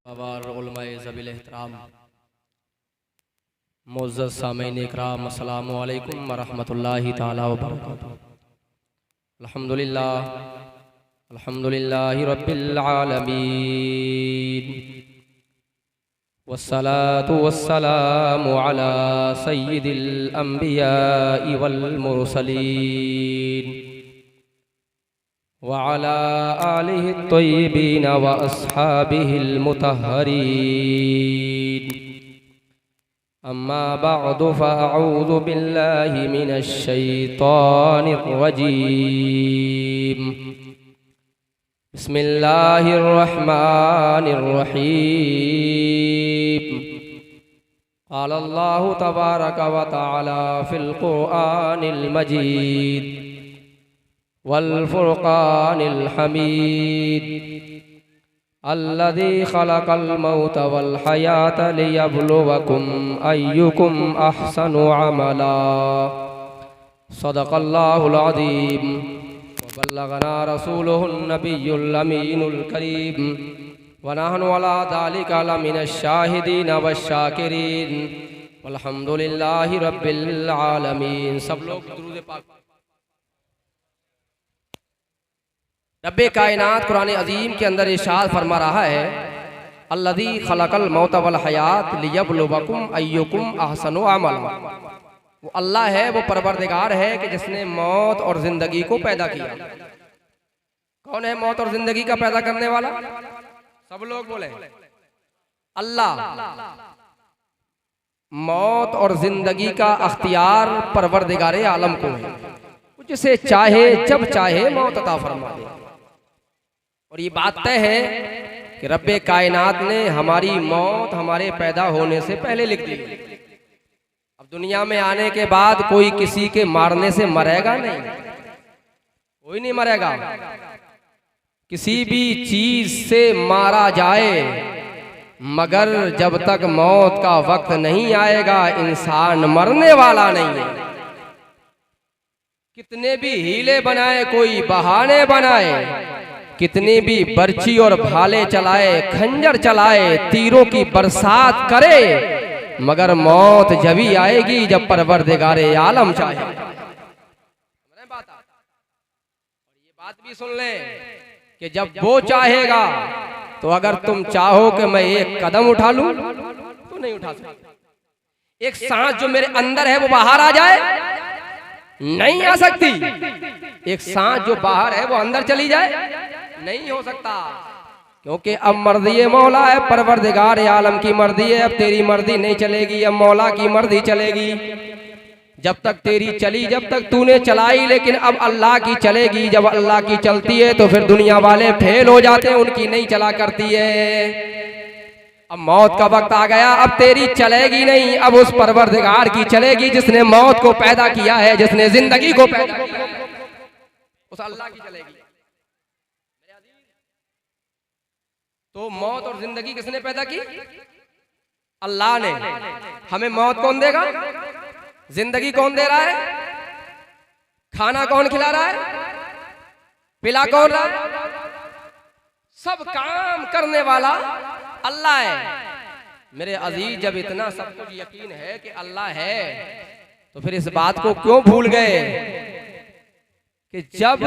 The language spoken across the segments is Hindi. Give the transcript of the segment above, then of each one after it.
और उलमाए ज़बील एहतराम मुअज़्ज़ज़ सामीन इकराम अस्सलामु अलैकुम व रहमतुल्लाहि तआला व बरकातुहू। अल्हम्दुलिल्लाह अल्हम्दुलिल्लाहि रब्बिल आलमीन वस्सलातु वस्सलामु अला सय्यिदिल अंबियाइ वल मुरसलीन व अला आलिहि त्वय्यिबीन व अस्हाबिहिल मुतहहरीन। अम्मा बअदु फ़अऊज़ु बिल्लाहि मिनश शैतानिर रजीम। बिस्मिल्लाहिर रहमानिर रहीम। क़ाल अल्लाहु तबारक व तआला फ़िल क़ुरआनिल मजीद वल फ़ुरक़ानिल हमीद। अल्लज़ी ख़लक़ल मौत वल हयात लियब्लुवकुम अय्युकुम अहसनु अमला। सदक़ल्लाहुल अज़ीम व बल्लगना रसूलुहुन नबियुल अमीनुल करीम व नहनु अला ज़ालिका लमिनश शाहिदीन वश्शाकिरीन वल्हम्दुलिल्लाहि रब्बिल आलमीन। सब लोग दुरूद पाक। रब्बे कायनात कुरान अजीम के अंदर इरशाद फरमा रहा है, अल्लज़ी खलक़ल मौत वल हयात लियब्लुवकुम अय्युकुम अहसनु अमला। वो अल्लाह है, वो परवरदिगार है कि जिसने मौत और जिंदगी को पैदा किया। कौन है मौत और जिंदगी का पैदा करने वाला? सब लोग बोले अल्लाह। मौत और जिंदगी का अख्तियार परवरदिगार आलम को है, जिसे चाहे जब चाहे मौत अता फरमा दे। और ये बात तय है कि रब्बे कायनात ने हमारी मौत हमारे पैदा होने से पहले लिख दी। अब दुनिया में आने के बाद कोई किसी के मारने से मरेगा नहीं, कोई नहीं मरेगा। किसी भी चीज से मारा जाए, मगर जब तक मौत का वक्त नहीं आएगा इंसान मरने वाला नहीं है। कितने भी हीले बनाए, कोई बहाने बनाए, कितनी भी बर्छी और भाले चलाए, खंजर चलाए, तीरों की बरसात करे, मगर मौत जब ही आएगी जब परवरदिगारे आलम चाहे। ये बात भी सुन ले कि जब वो चाहेगा तो अगर तुम चाहो कि मैं एक कदम उठा लूं तो नहीं उठा सकते। एक सांस जो मेरे अंदर है वो बाहर आ जाए, नहीं आ सकती। एक सांस जो बाहर है वो अंदर चली जाए, नहीं हो सकता। क्योंकि अब मर्दी मौला है, परवरदिगार आलम की मर्जी है। अब तेरी मर्जी नहीं चलेगी, अब मौला की मर्जी चलेगी। जब तक तेरी चली, जब तक तूने चलाई, लेकिन अब अल्लाह की चलेगी। जब अल्लाह की चलती है तो फिर दुनिया वाले फेल हो जाते हैं, उनकी नहीं चला करती है। अब मौत का वक्त आ गया, अब तेरी चलेगी नहीं, अब उस परवरदिगार की चलेगी जिसने मौत को पैदा किया है, जिसने जिंदगी को पैदा किया है, उस अल्लाह की चलेगी। तो मौत और जिंदगी किसने पैदा की? अल्लाह ने। हमें मौत कौन देगा? जिंदगी कौन दे रहा है? खाना कौन खिला रहा है? पिला कौन रहा है? सब काम करने वाला अल्लाह है। मेरे अजीज, जब इतना सब कुछ यकीन है कि अल्लाह है, तो फिर इस बात को क्यों भूल गए कि जब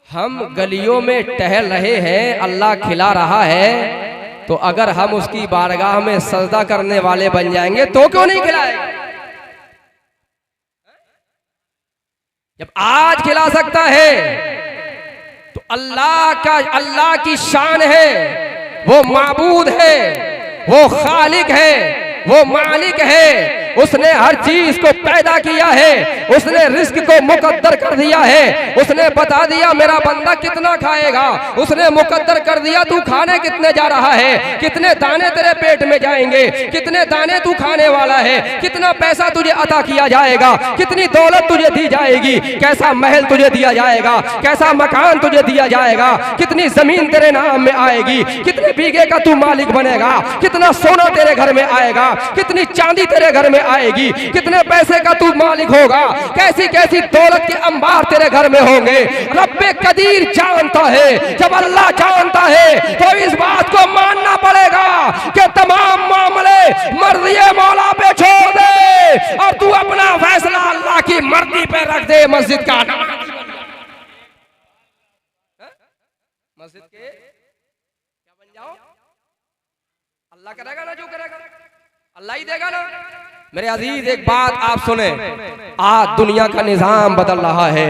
हम गलियों में टहल रहे हैं, अल्लाह खिला रहा है, तो अगर हम उसकी बारगाह में सजदा करने वाले बन जाएंगे तो क्यों नहीं खिलाएगा? जब आज खिला सकता है तो अल्लाह की शान है। वो माबूद है, वो खालिक है, वो मालिक है। उसने हर चीज को पैदा किया है, उसने रिस्क को मुकद्दर कर दिया है। उसने बता दिया मेरा बंदा कितना खाएगा, उसने मुकद्दर कर दिया तू खाने कितने जा रहा है, कितने दाने तेरे पेट में जाएंगे, कितने दाने तू खाने वाला है, कितना पैसा तुझे अता किया जाएगा, कितनी दौलत तुझे दी जाएगी, कैसा महल तुझे दिया जाएगा, कैसा मकान तुझे दिया जाएगा, कितनी जमीन तेरे नाम में आएगी, कितने बीघे का तू मालिक बनेगा, कितना सोना तेरे घर में आएगा, कितनी चांदी तेरे घर में आएगी, कितने पैसे का तू मालिक होगा, कैसी कैसी दौलत के अंबार तेरे घर में होंगे। रब्बे कदीर जानता है। जब अल्लाह जानता है तो इस बात को मानना पड़ेगा। जाओ, अल्लाह करेगा ना जो करेगा, अल्लाह ही देगा ना। मेरे अजीज एक बात आप सुने, आज दुनिया का निजाम बदल रहा है,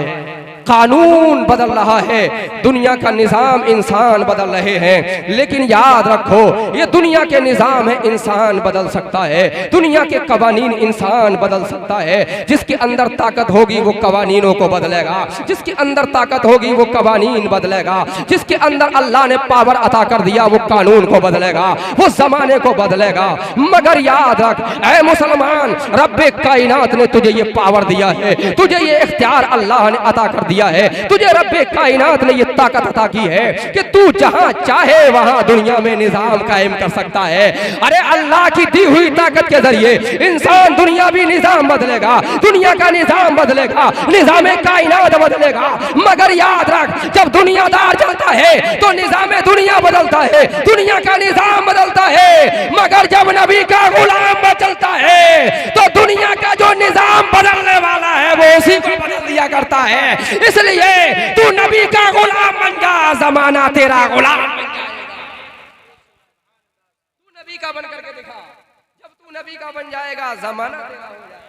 कानून बदल रहा है, दुनिया का निजाम इंसान बदल रहे हैं, लेकिन याद रखो ये दुनिया के निजाम है, इंसान बदल सकता है, दुनिया के कवानीन इंसान बदल सकता है। जिसके अंदर ताकत होगी वो कवानीनों को बदलेगा, जिसके अंदर ताकत होगी वो कवानीन बदलेगा, जिसके अंदर अल्लाह ने पावर अता कर दिया वो कानून को बदलेगा, वो जमाने को बदलेगा। मगर याद रख ऐ मुसलमान, रब्बे कायनात ने तुझे ये पावर दिया है, तुझे ये इख्तियार अल्लाह ने अता कर दिया है, तुझे रब्बे कायनात ने ये ताकत अता की है कि तू जहां चाहे वहां दुनिया में निजाम कायम कर सकता है। अरे अल्लाह की दी हुई ताकत के जरिए इंसान दुनिया भी निजाम बदलेगा, दुनिया का निजाम बदलेगा, निजाम कायनात बदलेगा। मगर याद रख जब दुनियादार चलता है तो निजाम दुनिया बदलता है, दुनिया का निजाम बदलता है। मगर जब नबी का गुलाम चलता है तो दुनिया का जो निजाम बदलने वाला है वो उसी को बदल दिया करता है। इसलिए तू नबी का गुलाम बन जा, जमाना तेरा गुलाम बन जाएगा। तू नबी का बन करके दिखा, जब तू नबी का बन जाएगा जमाना तेरा हो जाएगा।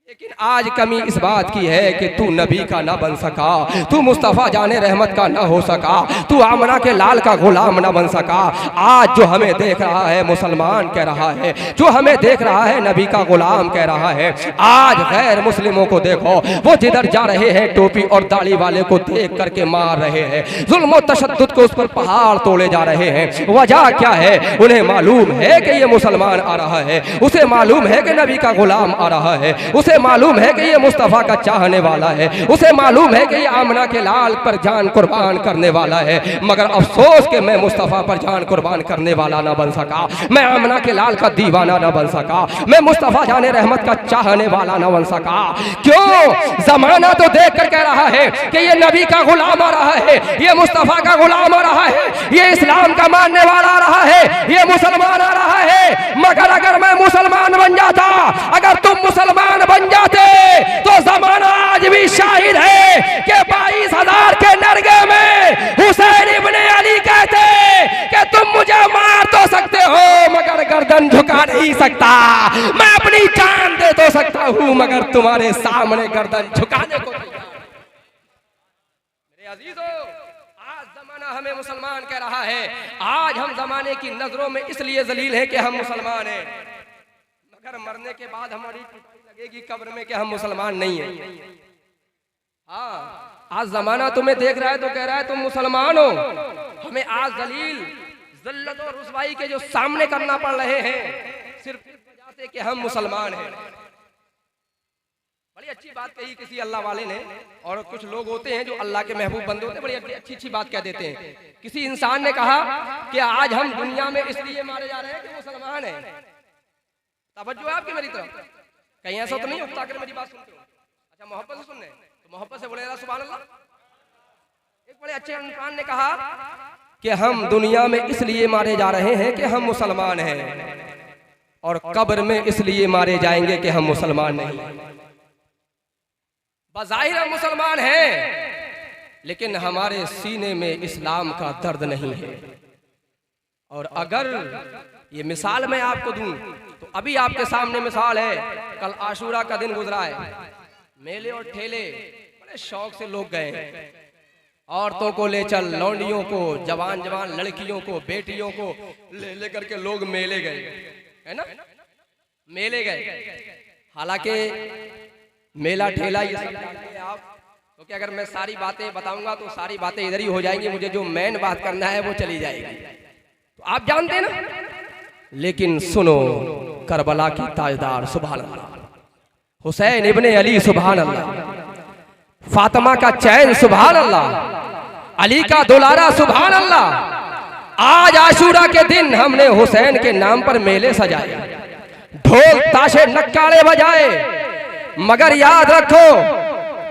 लेकिन आज कमी इस बात की है कि तू नबी का ना बन सका, तू मुस्तफ़ा जाने रहमत का ना हो सका, तू आमना के लाल का गुलाम ना बन सका। आज जो हमें देख रहा है मुसलमान कह रहा है, जो हमें देख रहा है नबी का गुलाम कह रहा है। आज गैर मुस्लिमों को देखो, वो जिधर जा रहे हैं टोपी और दाढ़ी वाले को देख करके मार रहे हैं, जुल्म और तशद्दुद को उस पर पहाड़ तोड़े जा रहे हैं। वजह क्या है? उन्हें मालूम है कि ये मुसलमान आ रहा है, उसे मालूम है कि नबी का गुलाम आ रहा है, उसे मालूम है कि ये मुस्तफ़ा का चाहने वाला है, उसे मालूम है कि ये आमना के लाल पर जान कुर्बान करने वाला है। मगर अफसोस कि मैं मुस्तफ़ा पर जान कुर्बान करने वाला ना बन सका, मैं आमना के लाल का दीवाना ना बन सका, मैं मुस्तफ़ा जाने रहमत का चाहने वाला ना बन सका। क्यों? जमाना तो देख कर कह रहा है कि ये नबी का गुलाम आ रहा है, ये मुस्तफ़ा का गुलाम आ रहा है, ये इस्लाम का मानने वाला आ रहा है, ये मुसलमान आ रहा है। मगर अगर मैं मुसलमान बन जाता, अगर तुम मुसलमान बन जाते तो जमाना आज भी शाहिद है कि 22,000 के नरगे में हुसैन इब्ने अली कहते कि तुम मुझे मार तो सकते हो मगर गर्दन झुका नहीं सकता, मैं अपनी जान दे तो सकता हूं मगर तुम्हारे सामने गर्दन झुकाने को नहीं। मेरे अजीजों, आज जमाना हमें मुसलमान कह रहा है, आज हम जमाने की नजरों में इसलिए जलील है कि हम मुसलमान हैं, मगर मरने के बाद हमारी लगेगी कब्र में कि हम मुसलमान नहीं हैं। हाँ, आज जमाना तुम्हें देख रहा है तो कह रहा है तुम मुसलमान हो। हमें आज जलील, जिल्लत और रुसवाई के जो सामने करना पड़ रहे हैं सिर्फ इस वजह से कि हम मुसलमान हैं। बड़ी अच्छी बात कही किसी अल्लाह वाले ने, और कुछ लोग होते हैं जो अल्लाह के महबूब बंदे होते हैं, बड़ी अच्छी अच्छी बात कह देते हैं। किसी इंसान ने कहा कि आज हम दुनिया में इसलिए मारे जा रहे हैं कि मुसलमान हैं। तवज्जो है आपकी मेरी तरफ? कहीं ऐसा तो नहीं उठता कर मेरी बात सुनते हो? अच्छा, मोहब्बत से सुनने तो मोहब्बत से बोले सुभान अल्लाह। एक बड़े अच्छे इंसान ने कहा कि हम दुनिया में इसलिए मारे जा रहे हैं कि हम मुसलमान हैं, और कब्र में इसलिए मारे जाएंगे कि हम मुसलमान नहीं। बज़ाहिर हम मुसलमान हैं लेकिन हमारे सीने में इस्लाम का दर्द नहीं है। और अगर ये मिसाल मैं आपको दूं तो अभी आपके सामने मिसाल है, कल आशूरा का दिन गुजरा है, मेले और ठेले बड़े शौक से लोग गए हैं, औरतों को ले चल, लौंडियों को, जवान जवान लड़कियों को, बेटियों को ले करके लोग मेले गए, है ना, मेले गए। हालांकि मेला ठेला ये सब जानते हैं आप, क्योंकि अगर मैं सारी बातें बताऊंगा तो सारी बातें इधर ही हो जाएंगी, मुझे जो मेन बात करना है वो चली जाएगी, तो आप जानते हैं ना। लेकिन सुनो, करबला की ताजदार सुभान अल्लाह, हुसैन इब्ने अली सुभान अल्लाह, फातिमा का चैन सुभान अल्लाह, अली का दुलारा सुभान अल्लाह। आज आशूरा के दिन हमने हुसैन के नाम पर मेले सजाए, ढोल ताशे नक्कारे बजाए। मगर याद रखो,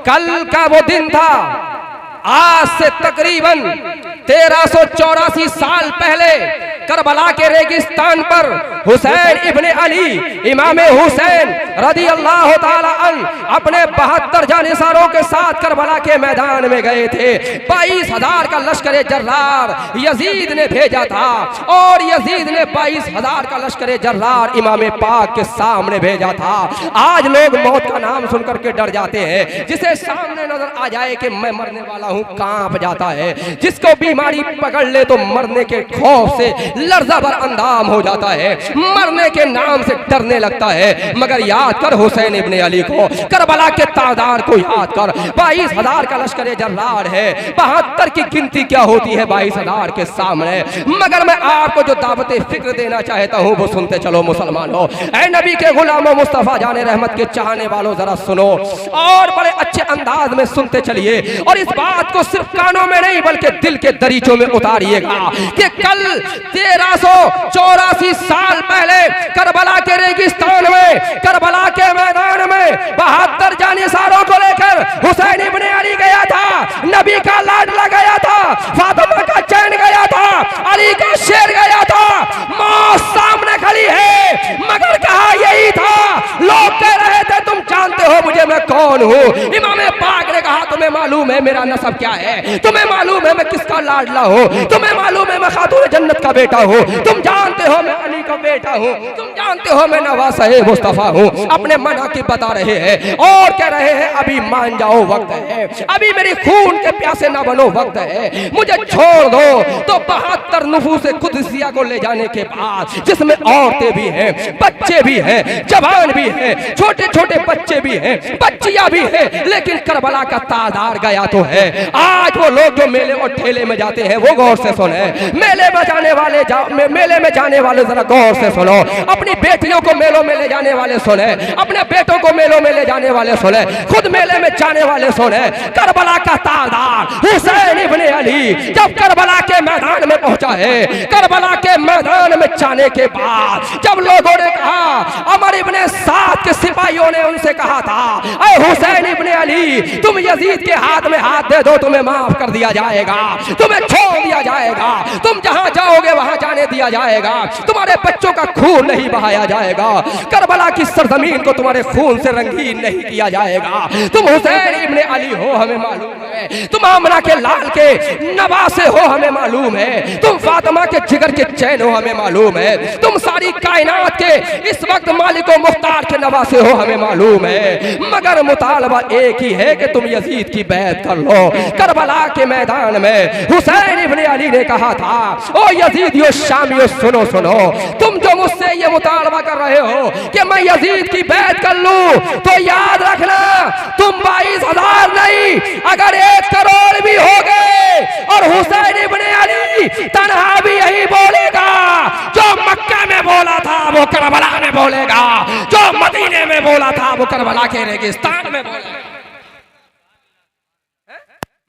कल का वो दिन था, आज से तकरीबन 1384 साल पहले करबला के रेगिस्तान पर हुसैन इब्ने अली इमाम हुसैन रदी अल्लाह ताला अन्हु अपने 72 जानिसारों के साथ करबला के मैदान में गए थे। 22,000 का लश्कर जर्रार यजीद ने भेजा था और यजीद ने 22,000 का लश्कर जर्रार इमाम पाक के सामने भेजा था। आज लोग मौत का नाम सुनकर के डर जाते हैं, जिसे सामने नजर आ जाए कि मैं मरने वाला हूं कांप जाता है, जिसको बीमारी पकड़ ले तो मरने के खौफ से लर्जा भर अंदाम हो जाता है, मरने के नाम से डरने लगता है। मगर याद कर हुसैन इब्ने अली को, करबला के तादार को याद कर। 22,000 का लश्कर जर्रार है, 72 की गिनती क्या होती है 22,000 के सामने। मगर मैं आपको जो दावत फिक्र देना चाहता हूं वो सुनते चलो मुसलमानों। ऐ नबी के गुलामों, मुस्तफा जाने रहमत के चाहने वालों, जरा सुनो और बड़े अच्छे अंदाज में सुनते चलिए और इस बात को सिर्फ कानों में नहीं बल्कि दिल के दरीचों में उतारिएगा कि कल 1384 साल पहले करबला के रेगिस्तान में, करबला के मैदान में 72 जानिसारों को लेकर हुसैन इब्ने अली गया था। नबी का लाडला गया था, फातिमा का चैन गया था, अली का शेर गया था। मौत सामने खड़ी है मगर कहा यही था। लोग कह रहे थे तुम जानते हो मुझे मैं कौन हूँ। इमाम पाक ने कहा तुम्हें मालूम है मेरा नसब क्या है, तुम्हें मालूम है मैं किसका लाडला हूँ, तुम्हें मालूम है मैं खातून जन्नत का बेटा हूँ, तुम जानते हो मैं अली का बेटा हूँ, तुम जानते हो मैं नवासे मुस्तफा हूँ। अपने मना की बता रहे हैं और कह रहे हैं अभी मान जाओ वक्त है, अभी मेरी खून के प्यासे ना बनो वक्त है, मुझे छोड़ दो। तो 72 नुफूस कुदसिया को ले जाने के बाद जिसमें औरतें भी हैं, बच्चे भी हैं, जवान भी हैं, छोटे छोटे बच्चे भी हैं, बच्चियां भी हैं, लेकिन करबला का तादार गया तो है। आज वो लोग जो मेले और ठेले में जाते हैं वो गौर से सुने, मेले में जाने वाले मेले में जाने वाले जरा गौर से सुनो, अपनी बेटियों को मेलों में ले जाने वाले सुने, अपने बेटों को मेलों में ले जाने वाले सुने, खुद मेले में जाने वाले सुने। करबला का तादार हुसैन इब्ने अली जब करबला के मैदान में पहुंचा है, करबला के मैदान में जाने के बाद जब लोगों ने कहा, अमर इब्ने साद के सिपाहियों ने उनसे कहा था ऐ हुसैन इब्ने अली तुम यजीद के हाथ में हाथ दे दो, तुम्हें माफ कर दिया जाएगा, तुम्हें छोड़ दिया जाएगा, तुम जहां जाओगे वहां जाने दिया जाएगा, तुम्हारे बच्चों का खून नहीं बहाया जाएगा, करबला की सरजमीन को तुम्हारे खून से रंगीन नहीं किया जाएगा। तुम हुसैन इब्ने अली हो हमें मालूम है, तुम आमना के लाल के नवासे हो हमें मालूम है, तुम फातिमा के जिगर के चैन हो हमें मालूम है, तुम सारी कायनात के इस वक्त मालिक व मुख्तार के नवासे हो हमें मालूम है। मगर मुतालबा एक ही है कि तुम यजीद की बैत कर लो। करबला के मैदान में हुसैन इब्ने अली ने कहा था ओ यजीदियो शामियो सुनो सुनो, तुम जो मुझसे ये मुतालबा कर रहे हो कि मैं यजीद की बैत कर लूं तो याद रखना तुम 22,000 नहीं अगर 1 करोड़ भी हो गए और हुसैन इब्ने अली तन्हा भी यही बोलेगा जो मक्का में बोला था वो करबला में बोलेगा, जो मदीने में बोला था वो करबला के रेगिस्तान में बोलेगा।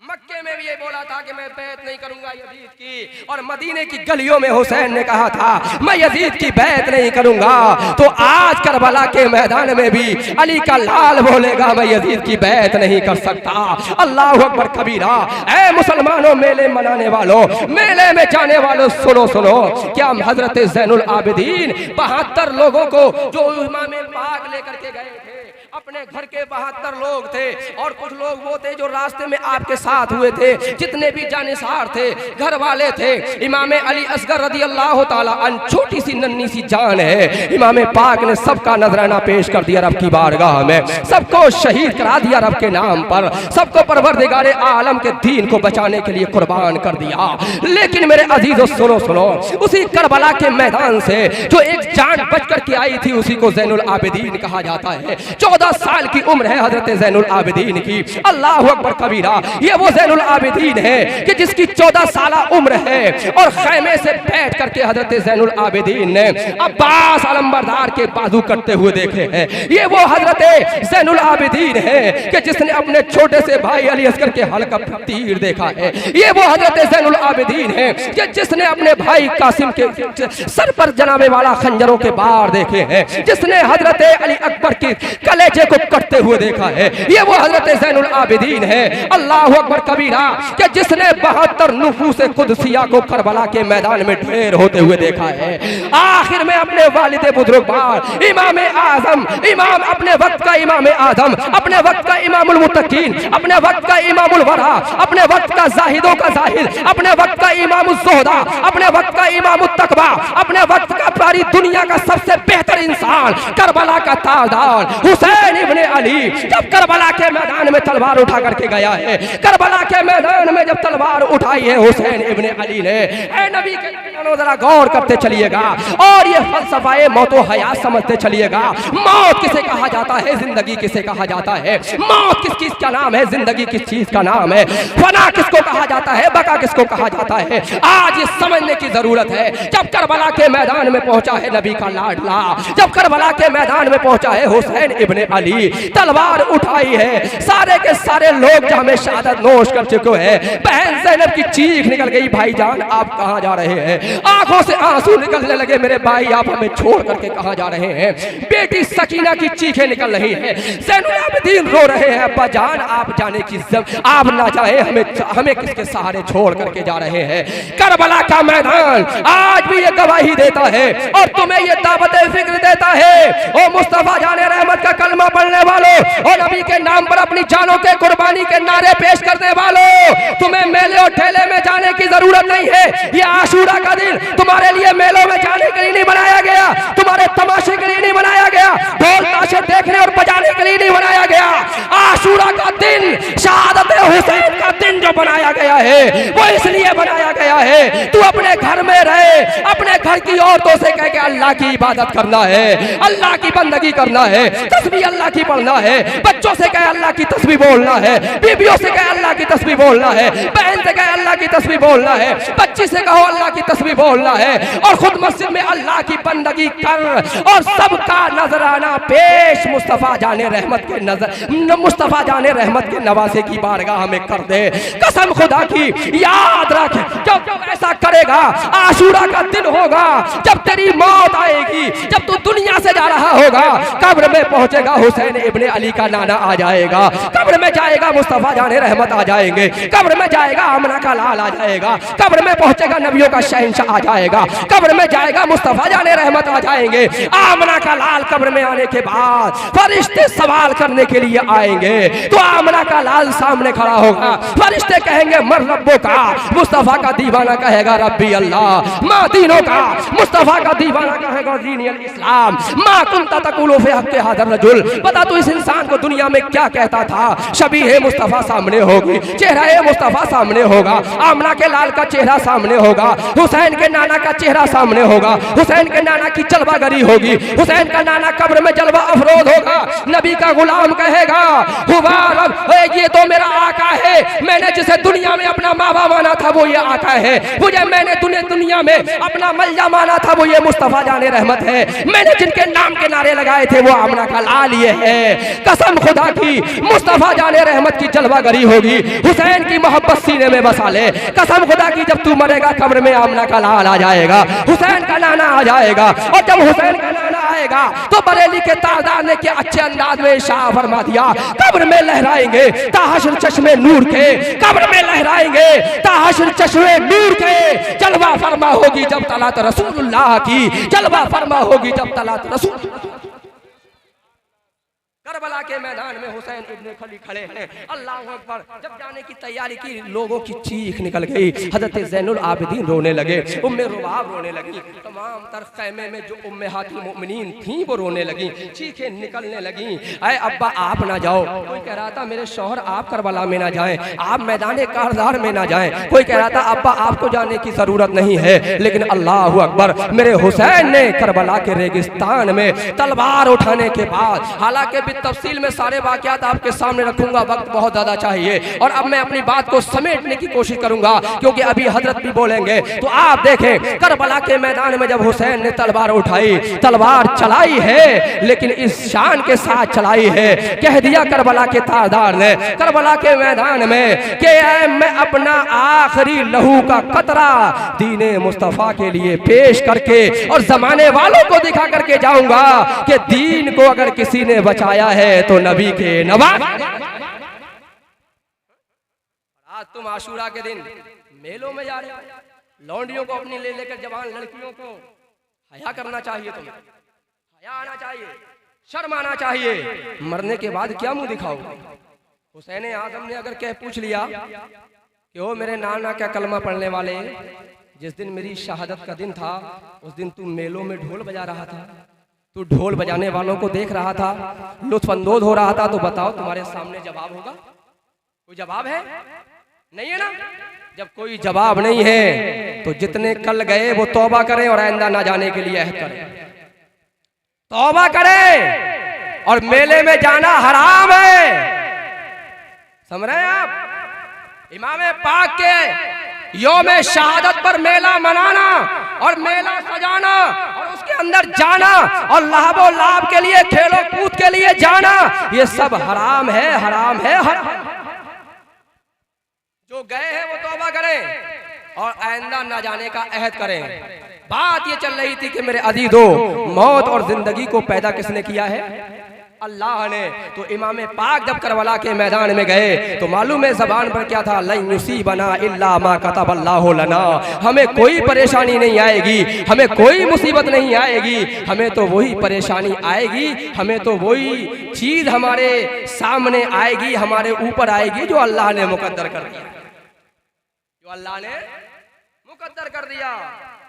मक्के में भी ये बोला था कि मैं बैत नहीं करूंगा यजीद की, और मदीने की गलियों में हुसैन ने कहा था मैं यजीद की बैत नहीं करूंगा। तो आज करबला के मैदान में भी अली का लाल बोलेगा मैं यजीद की बैत नहीं कर सकता। अल्लाह अकबर कबीरा। ऐ मुसलमानों, मेले मनाने वालों, मेले में जाने वालों, सुनो सुनो, क्या हजरत ज़ैनुल आबिदीन 72 लोगों को जो इमाम पाक लेकर के गए थे, अपने घर के 72 लोग थे और कुछ लोग वो थे जो रास्ते में आपके साथ हुए थे, जितने भी जानिसार थे, घर वाले थे। इमाम अली असगर रदी अल्लाह ताला अन्हु छोटी सी नन्ही सी जान है, इमाम पाक ने सबका नजराना पेश कर दिया रब की बारगाह में, सबको शहीद करा दिया रब के नाम पर, सबको परवरदिगारे आलम के दीन को बचाने के लिए कुर्बान कर दिया। लेकिन मेरे अजीजों सुनो सुनो, उसी करबला के मैदान से जो एक जान बच कर के आई थी उसी को ज़ैनुल आबिदीन कहा जाता है। 14 साल की उम्र है हजरत ज़ैनुल आबिदीन की। अल्लाह अकबर कबीरा। ये वो ज़ैनुल आबिदीन है कि जिसकी 14 साल उम्र है और खैमे से बैठ करके हजरत ज़ैनुल आबिदीन ने अब्बास अलंबरदार के बाजू कटते हुए देखे हैं। ये वो हजरत ज़ैनुल आबिदीन है कि जिसने अपने छोटे से भाई अली असगर के हल्का तीर देखा है। ये वो हजरत ज़ैनुल आबिदीन है कि जिसने अपने भाई कासिम के सर पर जनाबे वाला खंजरों के बार देखे हैं, जिसने हजरत अली अकबर के कलेजे कलेजे को कटते हुए देखा है। ये वो हजरत ज़ैनुल आबिदीन है, अल्लाहु अकबर कबीरा, कि जिसने 72 नुफूस कुदसिया को करबला के मैदान में ढेर होते हुए देखा है। आखिर में अपने वालिद बुजुर्गवार इमाम आजम, इमाम अपने वक्त का इमाम आजम, अपने वक्त का इमामुल मुत्तकीन, अपने वक्त का इमामुल वरा, अपने वक्त का जाहिदों का जाहिद, अपने वक्त का इमामुल ज़ुहदा, अपने वक्त का इमामुल तकवा, अपने वक्त का सारी दुनिया का सबसे बेहतर इंसान, करबला का ताजदार हुसैन इब्ने अली, जब करबला के मैदान में तलवार उठा करके गया है, करबला के मैदान में जब तलवार उठाई है हुसैन इब्ने अली ने, ए नबी के जरा गौर करते चलिएगा और ये फलसफाए मौतो हयात समझते चलिएगा। मौत किसे कहा जाता है, जिंदगी किसे कहा जाता है, मौत किस चीज का नाम है, जिंदगी किस चीज का नाम है, फना किसको कहा जाता है, बका किसको कहा जाता है। आज ये समझने की जरूरत है। जब करबला के मैदान में पहुंचा है नबी का लाडला, जब करबला के मैदान में पहुंचा है हुसैन इब्ने अली, तलवार उठाई है, सारे के सारे लोग जहां में शहादत नोश कर चुके हैं। बहन ज़ैनब की चीख निकल गई, भाईजान आप कहां जा रहे हैं। आंखों से आंसू निकलने लगे, मेरे भाई आप हमें छोड़ करके कहां जा रहे हैं। बेटी सकीना की चीखें निकल रही है, ज़ैनुल आबिदीन रो रहे हैं, अब्बा जान आप जाने की आप ना जाए, हमें किसके सहारे छोड़ करके जा रहे हैं। करबला का मैदान आज भी ये गवाही देता है और तुम्हें ये दावत फिक्र देता है। ओ मुस्तफा जाने रहमत का कलमा पढ़ने वालों और नबी के नाम पर अपनी जानों के कुर्बानी के नारे पेश करने वालों, तुम्हें मेले और ठेले में जाने की जरूरत नहीं है। ये आशूरा का दिन तुम्हारे लिए मेलों में जाने के लिए नहीं बनाया गया, तुम्हारे तमाशे के लिए नहीं बनाया गया, ढोल ताशे देखने और बजाने के लिए नहीं बनाया गया। आशूरा का दिन, शहादत हुसैन का दिन जो बनाया गया है वो इसलिए बनाया गया है तू अपने घर में रहे, अपने घर की औरतों से कह के अल्लाह की इबादत करना है, अल्लाह की बंदगी करना है, तस्बीह अल्लाह की पढ़ना है, बच्चों से कहे अल्लाह की तस्बीह बोलना है, बीबियों से कहे अल्लाह की तस्बीह बोलना है, बहन से कहे अल्लाह की तस्बीह बोलना है, बच्ची से कहो अल्लाह की तस्बीह बोलना है और खुद मस्जिद में अल्लाह की बंदगी कर और सबका नजराना पेश मुस्तफा जाने रहमत के मुस्तफा जाने रहमत के नवासे की बारगाह में कर दे। कसम खुदा की याद रख, जब ऐसा करेगा आशूरा का दिन होगा, जब तेरी मौत आएगी, जब तू दुनिया से जा रहा होगा, कब्र में पहुंचेगा हुसैन इब्ने अली का नाना आ जाएगा, कब्र में जाएगा मुस्तफा जाने रहमत आ जाएंगे, कब्र में जाएगा आमना का लाल आ जाएगा, कब्र में पहुंचेगा नबियों का शहंशाह आ जाएगा, कब्र में जाएगा मुस्तफा जाने रहमत आ जाएंगे। आमना का लाल कब्र में आने के बाद फरिश्ते सवाल करने के लिए आएंगे, तो आमना का लाल सामने खड़ा होगा, फरिश्ते कहेंगे मर रब्बो का, मुस्तफा का दीवाना कहेगा रब्बी अल्लाह, माँ दीनों का, मुस्तफा का दीवाना कहेगा दीन अल इस्लाम, माँ कुंता तकुलु फी हक़्क़ि हाज़ा रजुल, पता तू इस इंसान को दुनिया में क्या कहता था। शबीह मुस्तफा सामने होगी, चेहरा मुस्तफा सामने होगा, आमना के लाल का चेहरा सामने होगा, हुसैन के नाना का चेहरा सामने होगा, हुसैन के नाना की जलवागरी होगी, हुसैन का नाना कब्र में जलवा अफरोज होगा। नबी का गुलाम कहेगा हुआ रब, ये तो मेरा आका है, मैंने जिसे दुनिया में अपना मावा माना था वो ये आका है, मुझे मैंने दुनिया में अपना मल्ला माना था वो ये मुस्तफा जाने रहमत है, मैंने जिनके नाम के नारे लगाए थे वो आमना का लाल ये है। कसम खुदा की मुस्तफा जाने रहमत की जलवागरी होगी, हुसैन की मोहब्बत सीने में बसा ले। कसम खुदा की जब तू मरेगा कब्र में आमना का लाल आ जाएगा, हुसैन का नाना आ जाएगा, और जब हुसैन का नाना आएगा तो बरेली के ताजदार ने क्या अच्छे अंदाज में इशारा फरमा दिया, कब्र में लहराएंगे ताहशर चश्मे नूर के, कब्र में लहराएंगे ताहशर चश्मे नूर के, जलवा फरमा होगी जब तलात रसूलुल्लाह की, जलवा फरमा होगी जब तलात रसूल। करबला के मैदान में हुसैन इब्ने अली खड़े हैं, अल्लाह अकबर। जब जाने की तैयारी की, लोगों की चीख निकल गई, हजरत ज़ैनुल आबिदीन रोने लगे, उम्मे रुबाब रोने लगी, तमाम तर खैमे में जो उम्महातुल मोमिनीन थी वो रोने लगी, चीखें निकलने लगी, अरे अब्बा आप ना जाओ। कोई कह रहा था मेरे शौहर आप करबला में ना जाएं, आप मैदान कारदार में ना जाएं, कोई कह रहा था अब्बा आपको जाने की जरूरत नहीं है, लेकिन अल्लाह अकबर, मेरे हुसैन ने करबला के रेगिस्तान में तलवार उठाने के बाद, हालांकि तफसील में सारे वाकयात आपके सामने रखूंगा, वक्त बहुत ज्यादा चाहिए और अब मैं अपनी बात को समेटने की कोशिश करूंगा क्योंकि अभी हजरत भी बोलेंगे। तो आप देखें करबला के मैदान में जब हुसैन ने तलवार उठाई, तलवार चलाई है लेकिन इस शान के साथ चलाई है, कह दिया करबला के ताजदार ने करबला के मैदान में कि मैं अपना आखिरी लहू का कतरा दीने मुस्तफा के लिए पेश करके और जमाने वालों को दिखा करके जाऊंगा कि दीन को अगर किसी ने बचाया नवाजा है तो नबी के नवाज। आज तुम आशूरा के दिन मेलों में जा रहे हो, लौंडियों को अपनी ले लेकर जवान लड़कियों को हया करना चाहिए, तुम्हें हया आना चाहिए, शर्म आना चाहिए। मरने के बाद क्या मुंह दिखाओ? हुसैन आजम ने अगर कह पूछ लिया कि ओ मेरे नाना क्या कलमा पढ़ने वाले, जिस दिन मेरी शहादत का दिन था उस दिन तू मेलों में ढोल बजा रहा था, तू ढोल बजाने वालों को देख रहा था, लुत्फ अंदोज हो रहा था, तो बताओ तुम्हारे सामने जवाब होगा? कोई जवाब है? नहीं है ना। जब कोई जवाब नहीं है तो जितने कल गए वो तौबा करें और आइंदा ना जाने के लिए अहद करें। तौबा करें, और मेले में जाना हराम है, समझ रहे हैं आप? इमाम पाक के यौम शहादत पर मेला मनाना और मेला सजाना और उसके अंदर जाना और लाभो लाभ के लिए, खेलो कूद के लिए जाना, ये सब हराम है, हराम है, हराम। जो गए हैं वो तौबा करें और आइंदा ना जाने का अहद करें। बात ये चल रही थी कि मेरे अजीजों, मौत और जिंदगी को पैदा किसने किया है? अल्लाह ने। तो इमाम पाक जब करबला के मैदान में गए तो मालूम है जबान पर क्या था? लन युसीबना इल्ला मा कतबल्लाहु लना। हमें कोई परेशानी नहीं आएगी, हमें कोई मुसीबत नहीं आएगी, हमें तो वही परेशानी आएगी, हमें तो वही चीज हमारे सामने आएगी, हमारे ऊपर आएगी जो अल्लाह ने मुकद्दर कर दिया, जो अल्लाह ने मुकद्दर कर दिया।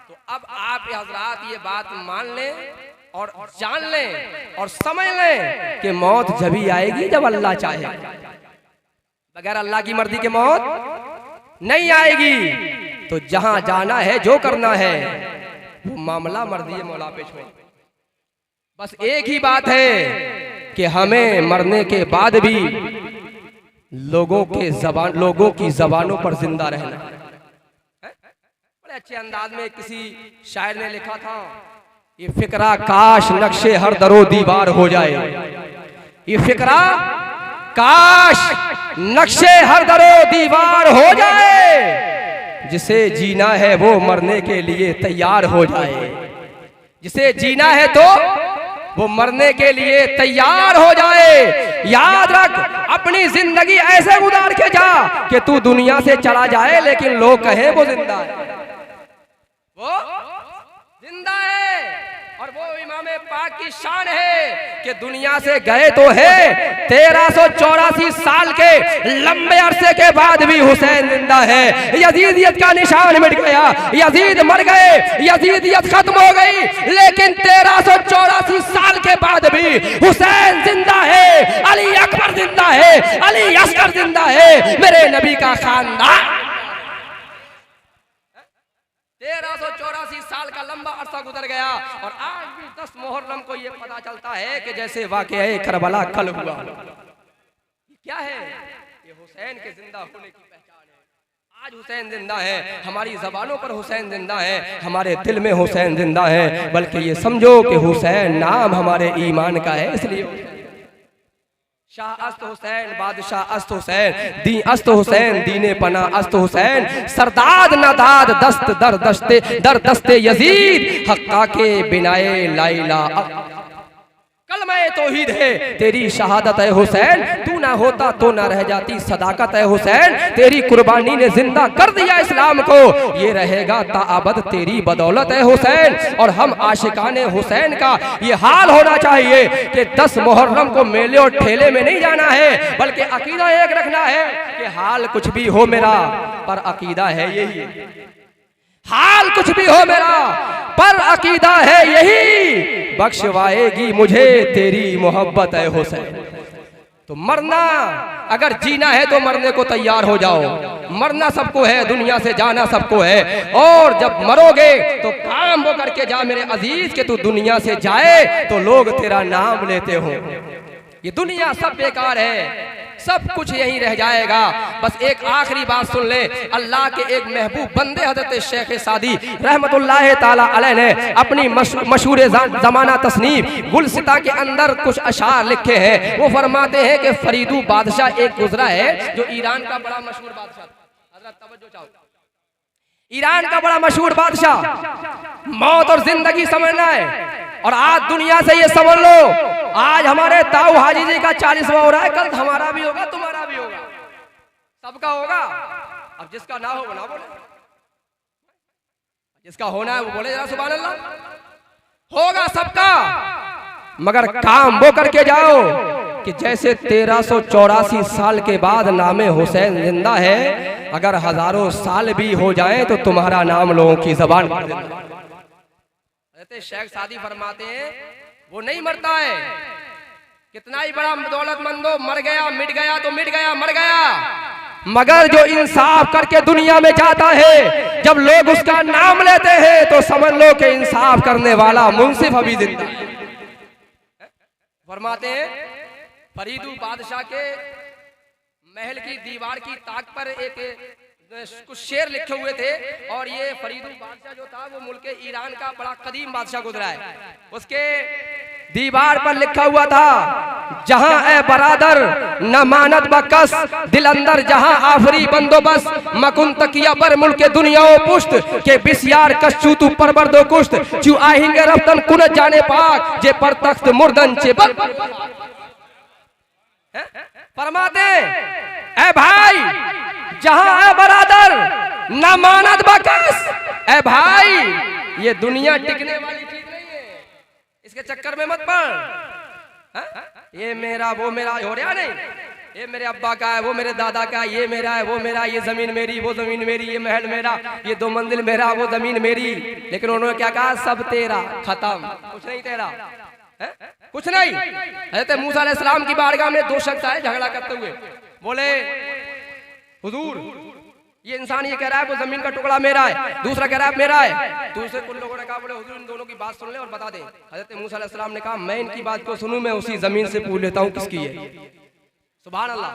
तो अब आप हजरात ये बात मान लें और जान लें और समझ लें कि मौत जभी आएगी जब अल्लाह चाहे, बगैर अल्लाह की मर्जी के मौत नहीं आएगी। तो जहां जाना है, जो करना है, वो मामला मर्जी मौला पे छोड़। बस एक ही बात है कि हमें मरने के बाद भी लोगों की जबानों पर जिंदा रहना। बड़े अच्छे अंदाज में किसी शायर ने लिखा था, ये फिक्रा काश नक्शे हर दरो दीवार हो जाए, ये फिक्रा काश नक्शे हर दरो दीवार हो जाए, जिसे जीना है वो मरने के लिए तैयार हो जाए, जिसे जीना है तो वो मरने के लिए तैयार हो जाए। याद रख, अपनी जिंदगी ऐसे गुजार के जा कि तू दुनिया से चला जाए लेकिन लोग कहें वो जिंदा है, वो जिंदा है। और वो इमाम पाक की शान है कि दुनिया से गए तो है 1384 साल के लंबे अरसे के बाद भी हुसैन जिंदा है। यजीदियत का निशान मिट गया, यजीद मर गए, यजीदियत खत्म हो गई, लेकिन 1384 साल के बाद भी हुसैन जिंदा है, अली अकबर जिंदा है, अली अस्कर जिंदा है, मेरे नबी का खानदान। 1384 साल का लंबा अरसा गुजर गया और आज भी 10 मुहर्रम को ये पता चलता है कि जैसे वाक़या करबला कल हुआ। क्या है? ये हुसैन के जिंदा होने की पहचान है। आज हुसैन जिंदा है, हमारी जबानों पर हुसैन जिंदा है, हमारे दिल में हुसैन जिंदा है, बल्कि ये समझो कि हुसैन नाम हमारे ईमान का है। इसलिए शाह अस्त हुसैन, बादशाह अस्त हुसैन, दी अस्त हुसैन, दीने पना अस्त हुसैन, सरदाद नदाद दस्त दर दस्ते यजीद, हक्का के बिनाए लाइला कलमा तौहीद है तेरी शहादत है हुसैन, तू ना होता तो ना रह जाती सदाकत है हुसैन, तेरी कुर्बानी ने जिंदा कर दिया इस्लाम को, ये रहेगा ताअबद तेरी बदौलत है हुसैन। और हम आशिकाने हुसैन का ये हाल होना चाहिए कि 10 मुहर्रम को मेले और ठेले में नहीं जाना है, बल्कि अकीदा एक रखना है कि हाल कुछ भी हो मेरा पर अकीदा है यही, हाल कुछ भी हो मेरा पर अकीदा है यही, बख्शवाएगी मुझे तेरी मोहब्बत है हुसैन। तो मरना, अगर जीना है तो मरने को तैयार हो जाओ, मरना सबको है, दुनिया से जाना सबको है, और जब मरोगे तो काम वो करके जा मेरे अजीज के तू दुनिया से जाए तो लोग तेरा नाम लेते हो। ये दुनिया सब बेकार है, सब कुछ यहीं रह जाएगा। बस एक आखिरी बात सुन ले, अल्लाह के एक महबूब बंदे हजरत शेख सादी रहमतुल्लाह ताला अलैह ने अपनी मशहूर जमाना तसनीफ गुलसिता के अंदर कुछ अशार लिखे हैं। वो फरमाते हैं कि फरीदू बादशाह एक गुजरा है जो ईरान का बड़ा मशहूर बादशाह, हजरत तवज्जो चाहो, ईरान का बड़ा मशहूर बादशाह, मौत और जिंदगी समझना है, और आज दुनिया से ये समझ लो, आज हमारे ताऊ हाजी जी का 40वां हो रहा है, कल हमारा भी होगा, तुम्हारा भी होगा, सबका होगा। अब जिसका ना हो वो ना बोले, जिसका होना है वो बोले जरा सुभान अल्लाह। होगा सबका, मगर काम वो करके जाओ कि जैसे 1384 साल के बाद नामे हुसैन जिंदा है, अगर हजारों साल भी हो जाएं तो तुम्हारा नाम लोगों की जबान पर जिंदा है। शेख सादी फरमाते हैं वो नहीं मरता है, कितना ही बड़ा दौलतमंद हो, मर गया मिट गया तो मिट गया, मर गया, मगर जो इंसाफ करके दुनिया में जाता है, जब लोग उसका नाम लेते हैं तो समझ लो कि इंसाफ करने वाला मुंसिफ अभी जिंदा है। फरमाते हैं फरीदू बादशाह के महल की दीवार की ताक पर एक कुछ शेर लिखे हुए थे, और ये फरीदू बादशाह जो था वो मुल्क ईरान का बड़ा कदीम बादशाह गुजरा है। उसके दीवार पर लिखा हुआ था, जहां ए बरादर न मानत बकस, दिल अंदर जहां आफरी बंदोबस्त, मकुन तकिया पर मुल्क दुनिया पुष्ट के बिस्यार कश्चू तू परबरदो कुश्त, चू आहिंगे रफ्तन कुन जाने पाक जे पर तख्त मुर्दन चेबर। फरमाते ए भाई जहां है बरादर न मानत बकस, ए भाई ये दुनिया टिकने वाली चीज नहीं है, इसके चक्कर में मत पड़। ये मेरा वो मेरा हो रहा नहीं, ये मेरे अब्बा का है, वो मेरे दादा का, ये मेरा है, वो मेरा, ये जमीन मेरी, वो जमीन मेरी, ये महल मेरा, ये 2 मंजिल मेरा, वो जमीन मेरी। लेकिन उन्होंने क्या कहा, सब तेरा, खत्म, कुछ नहीं तेरा, कुछ नहीं। हज़रत मूसा अलैहिस्सलाम की बारगाह में 2 शख्स आए झगड़ा करते हुए, बोले हुजूर ये इंसान ये कह रहा है वो जमीन का टुकड़ा मेरा है, दूसरा कह रहा है मेरा है। दूसरे कुछ लोगों ने कहा बोले हुजूर इन दोनों की बात सुन ले और बता दे। हज़रत मूसा अलैहिस्सलाम ने कहा मैं इनकी बात को सुनूं, मैं उसी जमीन से पूछ लेता हूं किसकी है। सुभान अल्लाह।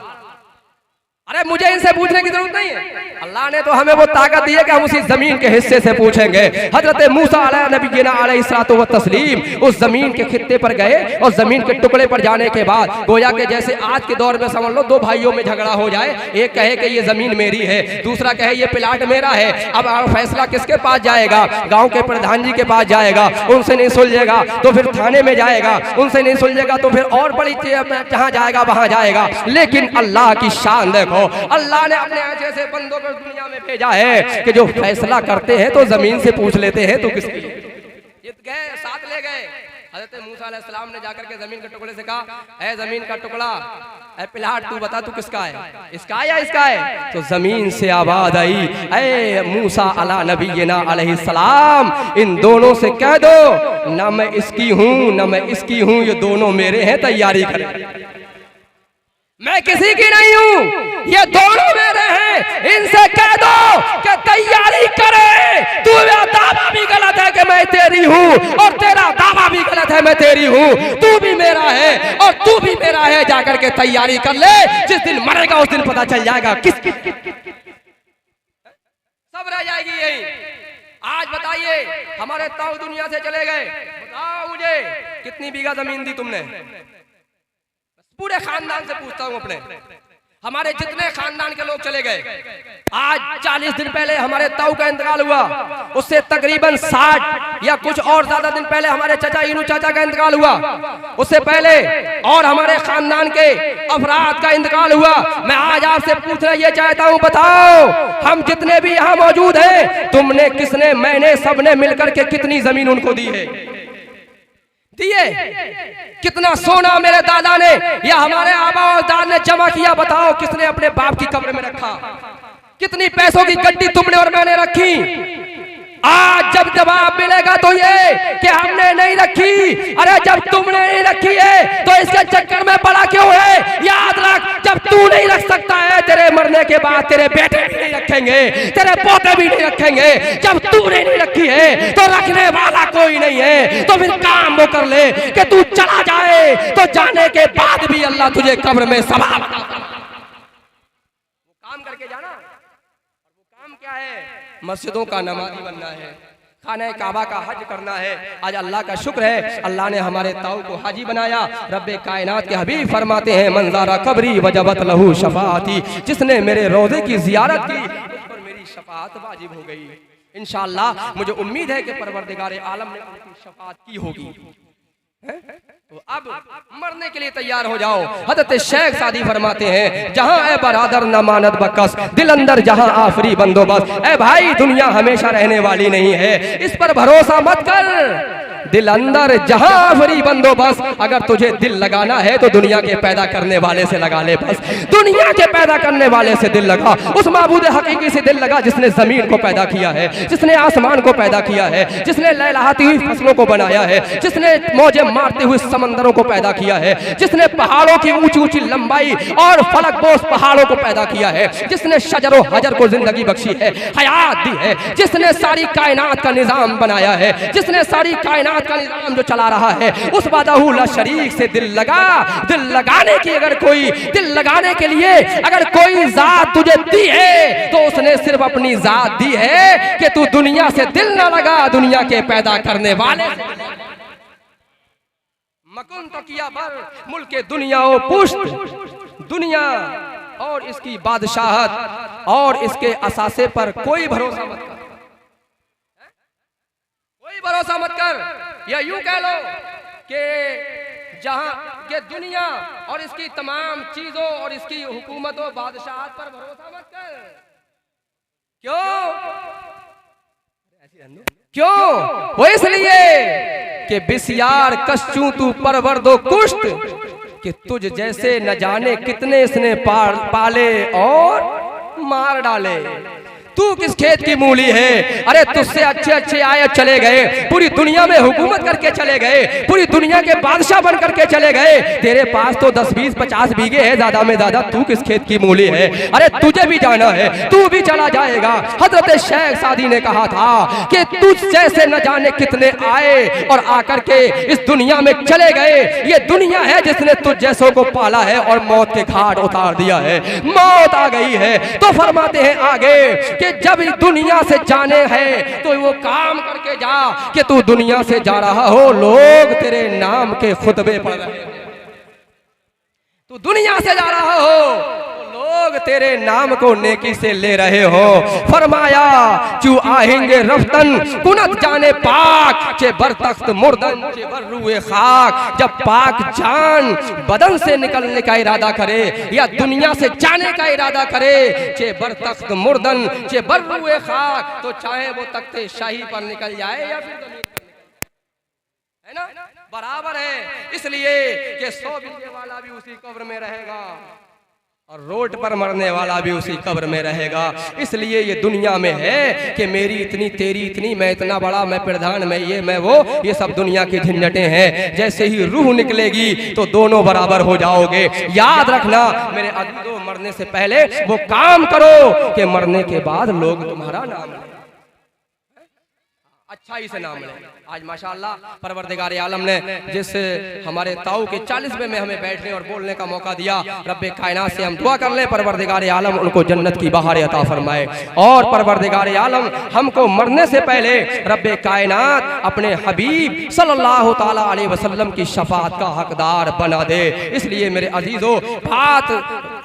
अरे मुझे इनसे पूछने की जरूरत नहीं है, अल्लाह ने तो हमें वो ताकत दी है कि हम उसी जमीन के हिस्से से पूछेंगे। हजरत मूसा नबीना अलैहिस्सलातु व तस्लीम उस जमीन के खित्ते पर गए, और जमीन के टुकड़े पर जाने के बाद गोया के जैसे आज के दौर में समझ लो 2 भाइयों में झगड़ा हो जाए, एक कहे कि ये जमीन मेरी है, दूसरा कहे ये प्लाट मेरा है। अब फैसला किसके पास जाएगा? गाँव के प्रधान जी के पास जाएगा, उनसे नहीं सुलझेगा तो फिर थाने में जाएगा, उनसे नहीं सुलझेगा तो फिर और बड़ी जहाँ जाएगा वहां जाएगा। लेकिन अल्लाह की शान देखो, अल्लाह ने अपने ऐसे बंदों को दुनिया में भेजा है कि जो फैसला करते हैं तो जमीन से पूछ लेते हैं तो किसकी। ये गए साथ ले गए, हज़रत मूसा अलैहिस्सलाम ने जाकर के जमीन के टुकड़े से कहा, ऐ जमीन का टुकड़ा, ऐ प्लाट तू बता तू किसका है, इसका या इसका है? तो जमीन से आवाज आई, ऐ मूसा अला नबीना अलैहिस्सलाम इन दोनों से कह दो न मैं इसकी हूं न मैं इसकी हूं, ये दोनों मेरे हैं, तैयारी करें। मैं किसी की नहीं हूं, ये दोनों मेरे हैं, इनसे कह दो कि तैयारी करे। तू दावा भी गलत है कि मैं तेरी हूं, और तेरा दावा भी गलत है मैं तेरी हूं, तू भी मेरा है और तू भी मेरा है, जाकर के तैयारी कर ले, जिस दिन मरेगा उस दिन पता चल जाएगा किस सब रह जाएगी यही। आज बताइए हमारे ताऊ दुनिया से चले गए, बताओ मुझे कितनी बीघा जमीन दी तुमने? पूरे खानदान से पूछता हूं अपने, हमारे जितने खानदान के लोग चले गए। आज 40 दिन पहले हमारे ताऊ का इंतकाल हुआ, उससे तकरीबन 60 या कुछ और ज्यादा दिन पहले हमारे चाचा इनू चाचा का इंतकाल हुआ, उससे पहले और हमारे खानदान के अफराद का इंतकाल हुआ। मैं आज आपसे पूछना ये चाहता हूं, बताओ हम जितने भी यहाँ मौजूद हैं, तुमने, किसने, मैंने, सबने मिलकर के कितनी जमीन उनको दी है? दिए? कितना सोना मेरे दादा ने या हमारे आबा और दादा ने जमा किया, बताओ किसने अपने बाप की कब्र में रखा? कितनी पैसों की गड्डी तुमने और मैंने रखी? आज जब जवाब मिलेगा तो ये कि हमने नहीं रखी। अरे जब तुमने नहीं रखी है तो इसके चक्कर में पड़ा क्यों है? याद रख, जब तू नहीं रख सकता है, तेरे मरने के बाद तेरे बेटे भी नहीं रखेंगे, तेरे पोते भी नहीं रखेंगे। जब तूने नहीं रखी है तो रखने वाला कोई नहीं है। तो फिर काम वो कर ले कि तू चला जाए तो जाने के बाद भी अल्लाह तुझे कब्र में सवाल वो काम करके जाना। और वो काम क्या है? मस्जिदों का नमाजी बनना है, खाने काबा का हज करना है। आज अल्लाह का शुक्र है, अल्लाह ने हमारे ताऊ को हाजी बनाया। रब्बे कायनात के हबीब फरमाते हैं, मंजारा कब्री वजबत लहू शफाअती, जिसने मेरे रोजे की जियारत की उस पर मेरी शफाअत वाजिब हो गई। इंशाअल्लाह मुझे उम्मीद है कि परवरदिगार आलम ने उनकी शफाअत की होगी। तो अब मरने के लिए तैयार हो जाओ। हज़रत शेख सादी फरमाते हैं, जहां ए बरादर न मानत बकस, दिल अंदर जहां आफरी बंदोबस्त। ए भाई दुनिया हमेशा रहने वाली नहीं है, इस पर भरोसा मत कर। दिल अंदर जहां आफरी बंदोबस्त, अगर तुझे दिल लगाना है तो दुनिया के पैदा करने वाले से लगा ले बस। दुनिया के पैदा करने वाले से दिल लगा, उस माबूद हकीकी से दिल लगा जिसने जमीन को पैदा किया है, जिसने आसमान को पैदा किया है, जिसने लहलहाती हुई फसलों को बनाया है, जिसने मौजे मारते हुए समंदरों को पैदा किया है, जिसने पहाड़ों की ऊंची ऊंची लंबाई और फलकबोस पहाड़ों को पैदा किया है, जिसने शजरो हजर को जिंदगी बख्शी है, हयात दी है, जिसने सारी कायनात का निजाम बनाया है, जिसने सारी कायनात का निजाम जो चला रहा है, उस वादाहुल शरीक से दिल लगा। दिल लगाने की अगर कोई, दिल लगाने के लिए अगर कोई जात तुझे दी है तो उसने सिर्फ अपनी जात दी है कि तू दुनिया से दिल न लगा, दुनिया के पैदा करने वाले मकुन तो किया बर मुल्के दुनिया ओ पुष्ट। दुनिया और इसकी बादशाहत और इसके असासे पर कोई भरोसा मत कर, कोई भरोसा मत कर। या यूं कह लो कि जहां ये दुनिया और इसकी तमाम चीजों और इसकी हुकूमतों बादशाहत पर भरोसा मत कर। क्यों? वो इसलिए कि बिसियार कश्चू तू परवरदो कुश्त, कि तुझ जैसे न जाने कितने इसने पाले और मार डाले। तू किस खेत की मूली है? अरे तुझसे अच्छे अच्छे आए चले गए, पूरी दुनिया में हुकूमत करके चले गए, पूरी दुनिया के बादशाह बन करके चले गए। तेरे पास तो 10, 20, 50 बीघे है ज्यादा में ज्यादा, तू किस खेत की मूली है? अरे तुझे भी जाना है, तू भी चला जाएगा। हजरत शेख सादी ने कहा था कि तुझ जैसे न जाने कितने आए और आकर के इस दुनिया में चले गए। ये दुनिया है जिसने तुझ जैसों को पाला है और मौत के घाट उतार दिया है। मौत आ गई है तो फरमाते हैं आगे, जब दुनिया से जाने हैं तो वो काम करके जा कि तू दुनिया से जा रहा हो, लोग तेरे नाम के खुतबे पढ़ रहे हैं। तू दुनिया से जा रहा हो, लोग तेरे नाम को नेकी से ले रहे हो। फरमाया चू आएंगे रफ्तन कुनत जाने पाक, चे बरतख्त मुर्दन चे बर्रुए खाक। जब पाक जान बदन से निकलने का इरादा करे या दुनिया से जाने का इरादा करे, चे बरतख्त मुर्दन चे बर्रुए खाक, तो चाहे वो तख्ते शाही पर निकल जाए या फिर है ना, बराबर है। इसलिए कि 100 बीघे वाला भी उसी कब्र में रहेगा और रोड पर मरने वाला भी उसी कब्र में रहेगा। इसलिए ये दुनिया में है कि मेरी इतनी तेरी इतनी, मैं इतना बड़ा, मैं प्रधान, मैं ये मैं वो, ये सब दुनिया की झंझटें हैं। जैसे ही रूह निकलेगी तो दोनों बराबर हो जाओगे। याद रखना मेरे अजीजों, मरने से पहले वो काम करो कि मरने के बाद लोग तुम्हारा नाम लें, अच्छाई से नाम लें। आज माशाअल्लाह परवरदिगार आलम ने जिस हमारे ताऊ के 40वें में हमें बैठने और बोलने का मौका दिया, रब्बे कायनात से हम दुआ कर लें परवरदिगार आलम उनको जन्नत की बहार अता फरमाए। और परवरदिगार आलम हमको मरने से पहले रब्बे कायनात अपने हबीब सल्लल्लाहु ताला अलैहि वसल्लम की शफाअत का हकदार बना दे। इसलिए मेरे अजीजों, बात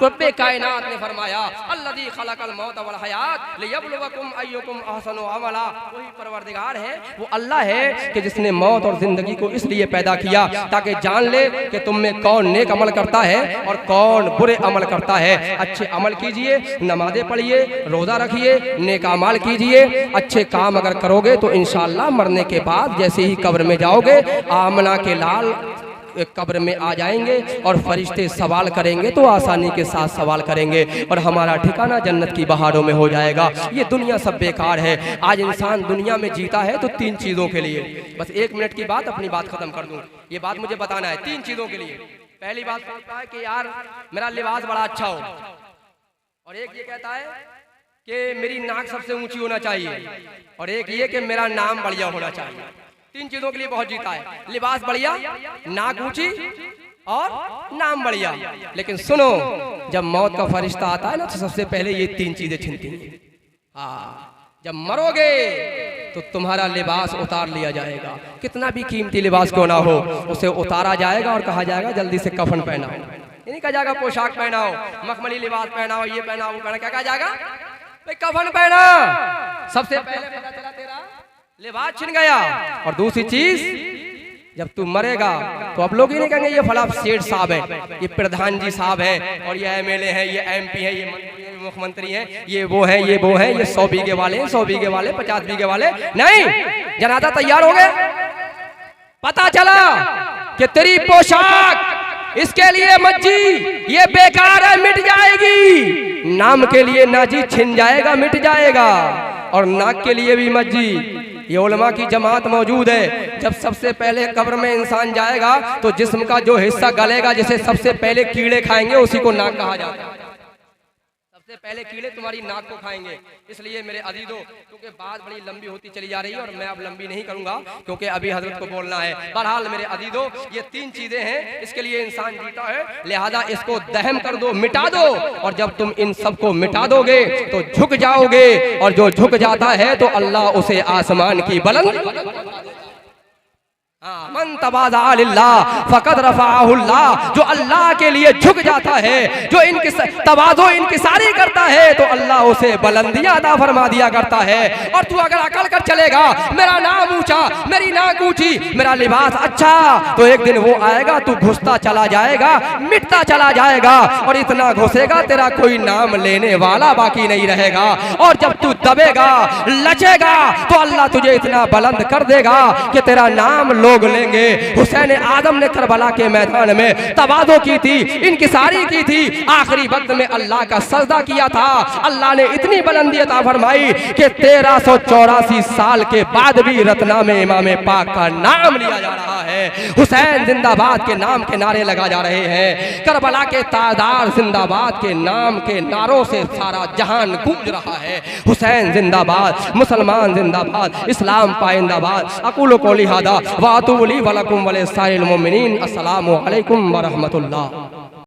रब्बे कायनात ने फरमाया, अल्लज़ी खलक़ल मौत वल हयात लियब्लुवकुम अय्युकुम अहसनु अमला। वही परवरदिगार है, वो अल्लाह है कि जिसने मौत और जिंदगी को इसलिए पैदा किया ताकि जान ले कि तुम में कौन नेक अमल करता है और कौन बुरे अमल करता है। अच्छे अमल कीजिए, नमाज़ें पढ़िए, रोजा रखिए, नेक अमाल कीजिए। अच्छे काम अगर करोगे तो इंशाअल्लाह मरने के बाद जैसे ही कब्र में जाओगे, आमना के लाल कब्र में आ जाएंगे और फरिश्ते सवाल करेंगे तो आसानी के साथ सवाल करेंगे और हमारा ठिकाना जन्नत की बहारों में हो जाएगा। ये दुनिया सब बेकार है। आज इंसान दुनिया में जीता है तो 3 चीज़ों के लिए। बस 1 मिनट की बात, अपनी बात खत्म कर दूं। ये बात मुझे बताना है 3 चीज़ों के लिए। पहली बात कहता है कि यार मेरा लिबास बड़ा अच्छा हो, और एक ये कहता है कि मेरी नाक सबसे ऊंची होना चाहिए, और एक ये कि मेरा नाम बढ़िया होना चाहिए। 3 चीजों के लिए बहुत जीता है, लिबास बढ़िया, नाक ऊंची और नाम बढ़िया। लेकिन सुनो, जब मौत का फरिश्ता आता है ना तो सबसे पहले ये 3 चीजें छिनती हैं। हाँ, जब मरोगे तो तुम्हारा लिबास उतार लिया जाएगा, कितना भी कीमती लिबास क्यों ना हो, उसे उतारा जाएगा और कहा जाएगा जल्दी से कफन पहनाओ। ये नहीं कहा जाएगा पोशाक पहनाओ, मखमली लिबास पहनाओ, ये पहनाओ, वो पहना, क्या कहा जाएगा? भाई कफन पहना, सबसे पहले पता चला तेरा लिबास छिन गया। और दूसरी चीज, जब तू मरेगा तो अब लोग ही नहीं कहेंगे ये फला सेठ साहब है, ये प्रधान जी साहब है, और ये एमएलए है, ये एमपी है, ये मंत्री है, मुख्यमंत्री है, ये वो है, ये वो है, ये 100 बीघे वाले, 100 बीघे वाले, 50 बीघे वाले। नहीं, जनाजा तैयार हो गए, पता चला कि तेरी पोशाक इसके लिए मत जी, ये बेकार है, मिट जाएगी। नाम के लिए ना जी, छिन जाएगा, मिट जाएगा। और नाक के लिए भी मत जी। ये उलमा की जमात मौजूद है। जब सबसे पहले कब्र में इंसान जाएगा तो जिस्म का जो हिस्सा गलेगा, जिसे सबसे पहले कीड़े खाएंगे, उसी को नाक कहा जाता है। सबसे पहले कीड़े तुम्हारी नाक को खाएंगे। इसलिए मेरे अजीजों, क्योंकि बात बड़ी लंबी होती चली जा रही है और मैं अब लंबी नहीं करूंगा क्योंकि अभी हजरत को बोलना है। बहरहाल मेरे अजीजों, ये 3 चीजें हैं, इसके लिए इंसान जीता है, लिहाजा इसको दहम कर दो, मिटा दो। और जब तुम इन सबको मिटा दोगे तो झुक जाओगे, और जो झुक जाता है तो अल्लाह उसे आसमान की बुलंद मन तवाज़ा लिल्लाह फ़क़द रफ़अहुल्लाह। जो अल्लाह के लिए झुक जाता है, जो इनकी तवाज़ो इंकिसारी करता है, तो अल्लाह उसे बुलंदियां अता फरमा दिया करता है। और तू अगर अकल कर चलेगा, मेरा नाम ऊंचा, मेरी नाक ऊंची, मेरा लिबास अच्छा, तो एक दिन वो आएगा, तू घुसता चला जाएगा, मिटता चला जाएगा, और इतना घुसेगा तेरा कोई नाम लेने वाला बाकी नहीं रहेगा। और जब तू दबेगा, लचेगा, तो अल्लाह तुझे इतना बुलंद कर देगा कि तेरा नाम लोग लेंगे। हुसैन आदम ने करबला के मैदान में तवाज़ो की थी, इनकिसारी की थी, आखिरी वक्त में अल्लाह का सजदा किया था। अल्लाह ने इतनी बुलंदी अता फरमाई कि 1384 साल के बाद भी रत्ना में इमाम पाक का नाम लिया जा रहा है। हुसैन जिंदाबाद के नाम के नारे लगा जा रहे हैं। करबला के ताजदार जिंदाबाद के नाम के नारों से सारा जहान गूंज रहा है। हुसैन जिंदाबाद, मुसलमान जिंदाबाद, इस्लाम पाइंदाबाद। अक़ूलु क़ौली हाज़ा व अतूबु इलैहि व लकुम व लिसाइरिल मुमिनीन। अस्सलामु अलैकुम व रहमतुल्लाह।